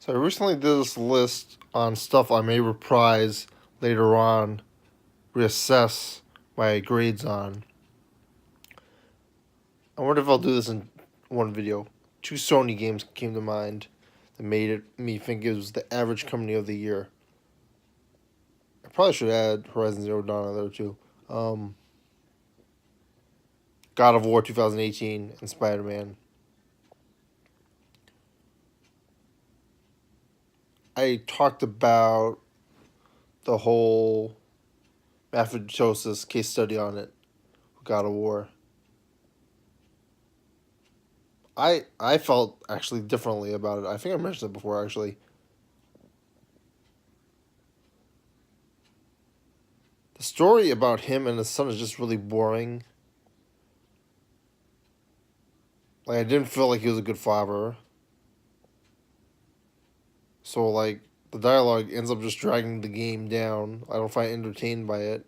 So I recently did this list on stuff I may reprise later on, reassess my grades on. I wonder if I'll do this in one video. Two Sony games came to mind that made me think it was the average company of the year. I probably should add Horizon Zero Dawn on there too. God of War 2018 and Spider-Man. I talked about the whole mastocytosis case study on it, God of War. I felt actually differently about it. I think I mentioned it before actually. The story about him and his son is just really boring. Like I didn't feel like he was a good father. So like the dialogue ends up just dragging the game down. I don't find entertained by it.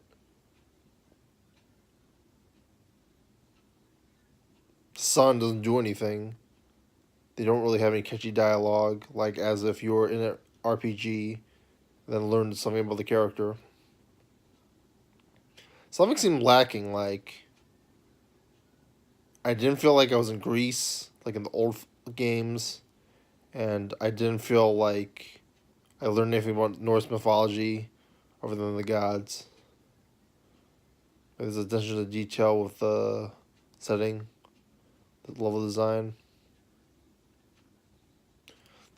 The son doesn't do anything. They don't really have any catchy dialogue, like as if you were in an RPG, then learned something about the character. Something seemed lacking. Like I didn't feel like I was in Greece, like in the old games, and I didn't feel like I learned anything about Norse mythology other than the gods. There's attention to detail with the setting, the level design.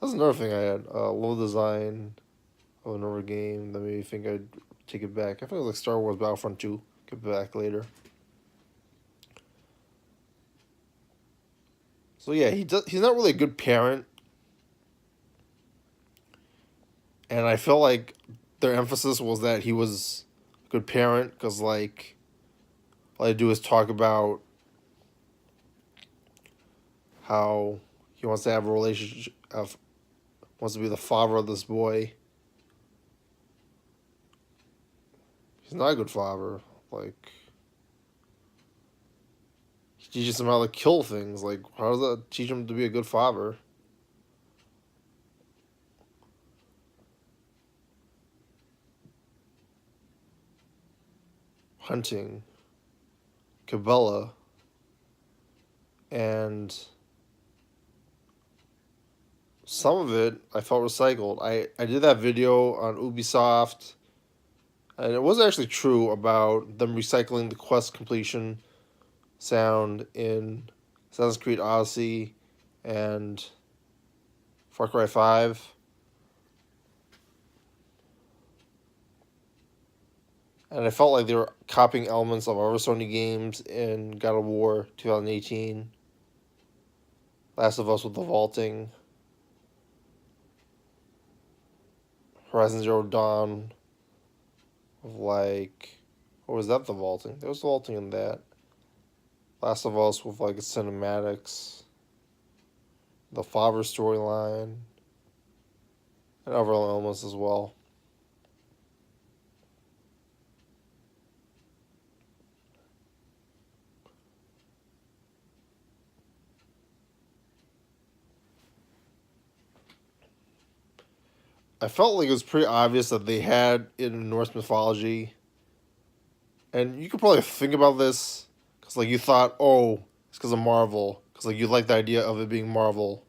That's another thing I had. Level design of another game that made me think I'd take it back. I think it was like Star Wars Battlefront 2. Get back later. So yeah, he's not really a good parent, and I feel like their emphasis was that he was a good parent because like all they do is talk about how he wants to have a relationship, wants to be the father of this boy. He's not a good father. Like he teaches him how to kill things. Like how does that teach him to be a good father? Hunting, Cabela, and some of it I felt recycled. I did that video on Ubisoft, and it was actually true about them recycling the quest completion sound in Assassin's Creed Odyssey and Far Cry 5. And I felt like they were copying elements of other Sony games in God of War 2018, Last of Us with the vaulting, Horizon Zero Dawn of like, what was that, the vaulting? There was vaulting in that. Last of Us with like its cinematics, the father storyline, and other elements as well. I felt like it was pretty obvious that they had it in Norse mythology. And you could probably think about this because, like, you thought, oh, it's because of Marvel. Because, like, you like the idea of it being Marvel.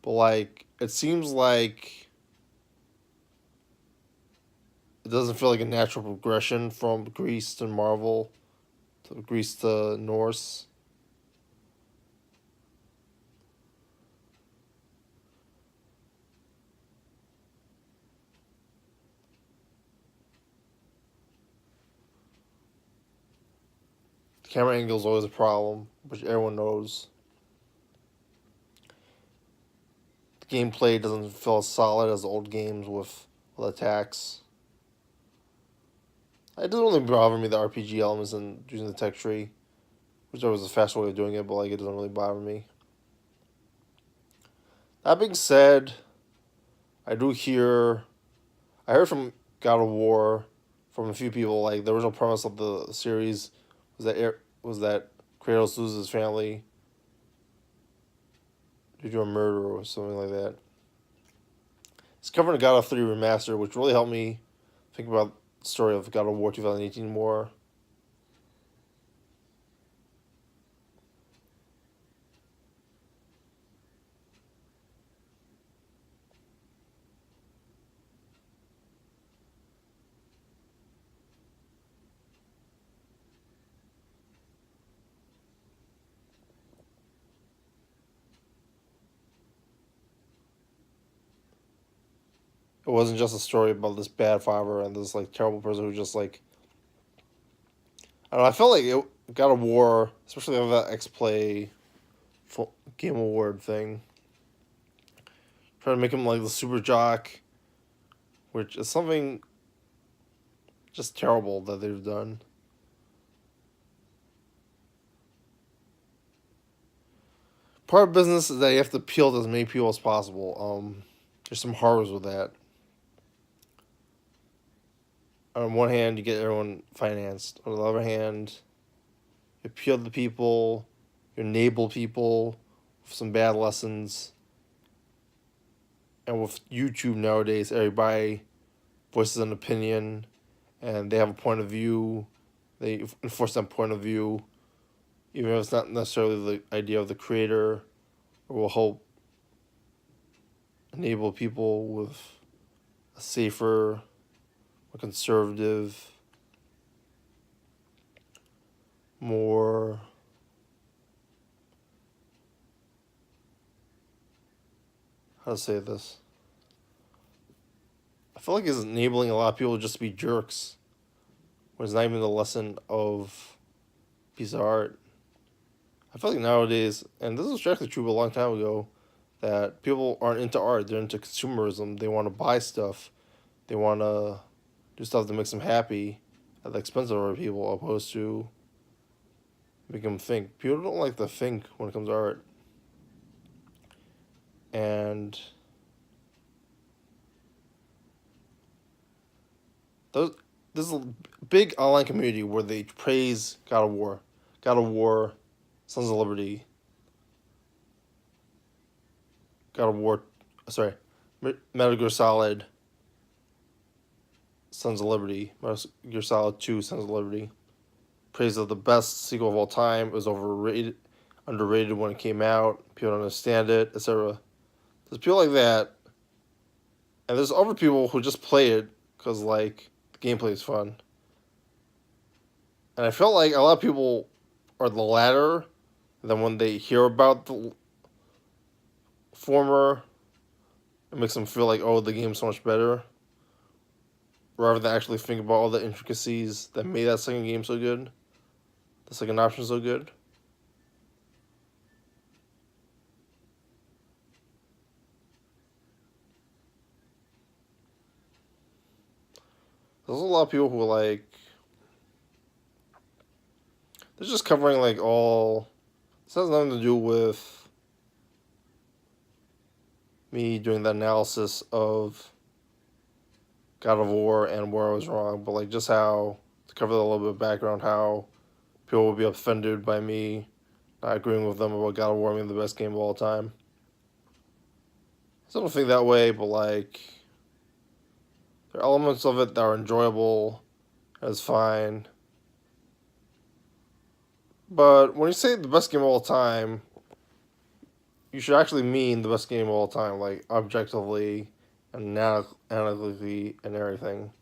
But, like, it seems like it doesn't feel like a natural progression from Greece to Marvel to Greece to Norse. The camera angle is always a problem, which everyone knows. The gameplay doesn't feel as solid as the old games with attacks. It doesn't really bother me, the RPG elements and using the tech tree, which there was a faster way of doing it, but like it doesn't really bother me. That being said, I do hear, I heard from God of War, from a few people, like the original premise of the series was that Kratos loses his family due to a murder or something like that. He's covering God of 3 Remaster, which really helped me think about the story of God of War 2018 more. It wasn't just a story about this bad father and this like terrible person who just like I don't know. I felt like it God of War, especially with that X Play Game Award thing, trying to make him like the super jock, which is something just terrible that they've done. Part of business is that you have to appeal to as many people as possible. There's some horrors with that. On one hand, you get everyone financed. On the other hand, you appeal to people, you enable people with some bad lessons. And with YouTube nowadays, everybody voices an opinion and they have a point of view. They enforce that point of view, even if it's not necessarily the idea of the creator, or will help enable people with a safer, more conservative, more how to say this. I feel like it's enabling a lot of people just to be jerks when it's not even the lesson of a piece of art. I feel like nowadays, and this was actually true a long time ago, that people aren't into art, they're into consumerism. They want to buy stuff, they want to do stuff that makes them happy at the expense of other people, opposed to make them think. People don't like to think when it comes to art. And those, this is a big online community where they praise God of War. God of War, Sons of Liberty, God of War, sorry, Metal Gear Solid, Sons of Liberty, Metal Gear Solid 2, Sons of Liberty. Praise of the best sequel of all time. It was overrated, underrated when it came out. People don't understand it, etc. There's people like that, and there's other people who just play it because like the gameplay is fun. And I felt like a lot of people are the latter. And then when they hear about the former, it makes them feel like, oh, the game's so much better, rather than actually think about all the intricacies that made that second game so good, the second option so good. There's a lot of people who are like, they're just covering like all. This has nothing to do with me doing the analysis of God of War and where I was wrong, but like just how to cover a little bit of background, how people would be offended by me not agreeing with them about God of War being the best game of all time. So I don't think that way, but like there are elements of it that are enjoyable, that's fine. But when you say the best game of all time, you should actually mean the best game of all time, like objectively and analytically and everything.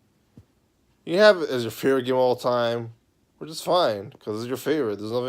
You can have it as your favorite game of all time, which is fine because it's your favorite. There's nothing